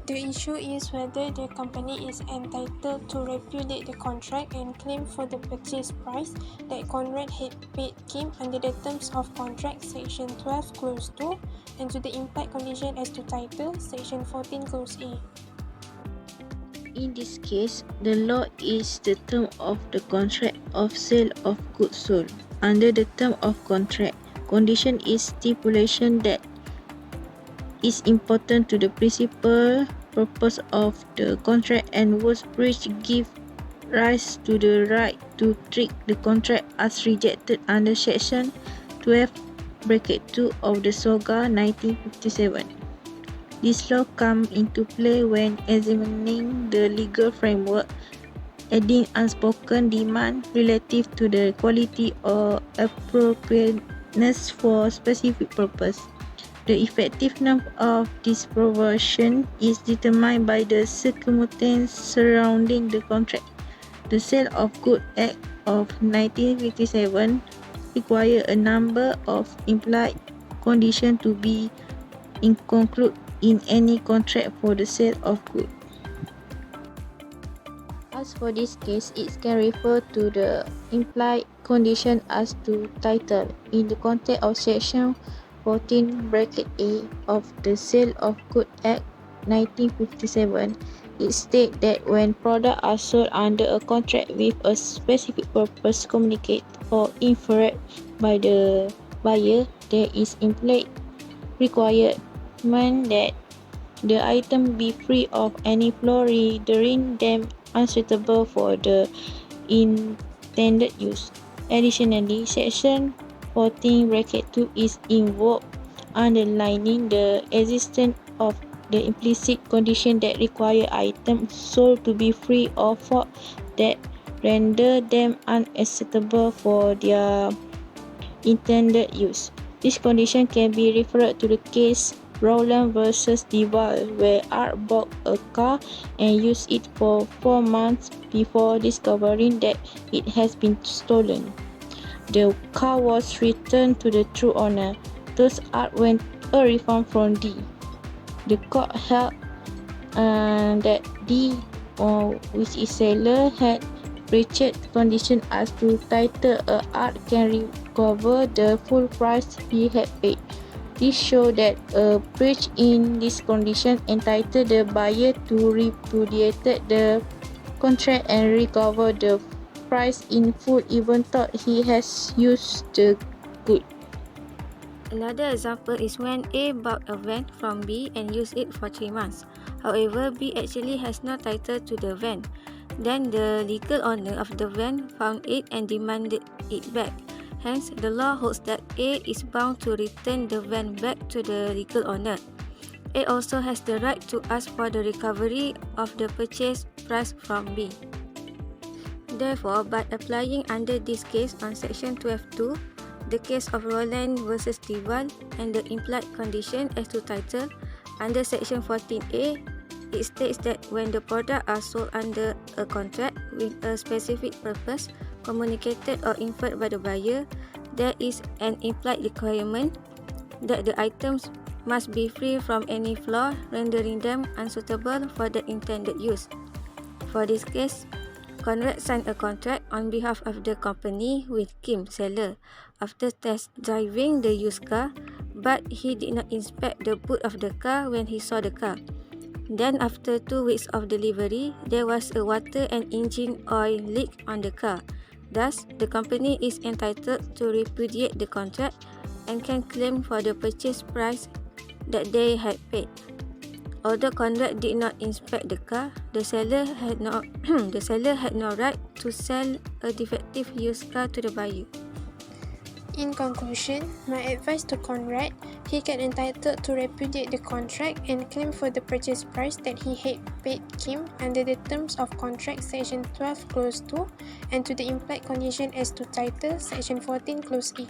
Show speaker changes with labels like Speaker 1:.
Speaker 1: The issue is whether the company is entitled to repudiate the contract and claim for the purchase price that Conrad had paid Kim under the terms of contract Section 12 Clause 2 and to the implied condition as to title Section 14 Clause A.
Speaker 2: In this case, the law is the term of the contract of sale of goods sold. Under the term of contract, condition is stipulation that is important to the principal purpose of the contract and was breached give rise to the right to treat the contract as rejected under Section 12(2) of the SOGA 1957. This law comes into play when examining the legal framework, adding unspoken demand relative to the quality or appropriateness for specific purpose. The effectiveness of this provision is determined by the circumstances surrounding the contract. The Sale of Goods Act of 1957 requires a number of implied conditions to be included in any contract for the sale of goods. As for this case, it can refer to the implied condition as to title. In the context of Section 14(a) of the Sale of Goods Act 1957, it states that when products are sold under a contract with a specific purpose communicated or inferred by the buyer, there is implied requirement that the item be free of any flaw rendering them unsuitable for the intended use. Additionally, Section 14(2) is invoked, underlining the existence of the implicit condition that require items sold to be free of fault that render them unacceptable for their intended use. This condition can be referred to the case Rowland versus Duval, where Art bought a car and used it for 4 months before discovering that it has been stolen. The car was returned to the true owner, thus Art won a refund from D. The court held that D, which is seller, had breached condition as to title. Art can recover the full price he had paid. This shows that a breach in this condition entitled the buyer to repudiate the contract and recover the price in full even though he has used the good.
Speaker 3: Another example is when A bought a van from B and used it for 3 months. However, B actually has no title to the van. Then the legal owner of the van found it and demanded it back. Hence, the law holds that A is bound to return the van back to the legal owner. A also has the right to ask for the recovery of the purchase price from B. Therefore, by applying under this case on Section 12(2), the case of Rowland versus Duval, and the implied condition as to title, under Section 14(a), it states that when the products are sold under a contract with a specific purpose communicated or inferred by the buyer, there is an implied requirement that the items must be free from any flaw rendering them unsuitable for the intended use. For this case, Conrad signed a contract on behalf of the company with Kim, seller, after test driving the used car, but he did not inspect the boot of the car when he saw the car. Then after 2 weeks of delivery, there was a water and engine oil leak on the car. Thus, the company is entitled to repudiate the contract and can claim for the purchase price that they had paid. Although Conrad did not inspect the car, the seller had no right to sell a defective used car to the buyer.
Speaker 1: In conclusion, my advice to Conrad, he can entitled to repudiate the contract and claim for the purchase price that he had paid Kim under the terms of contract Section 12 Clause 2 and to the implied condition as to title Section 14 Clause E.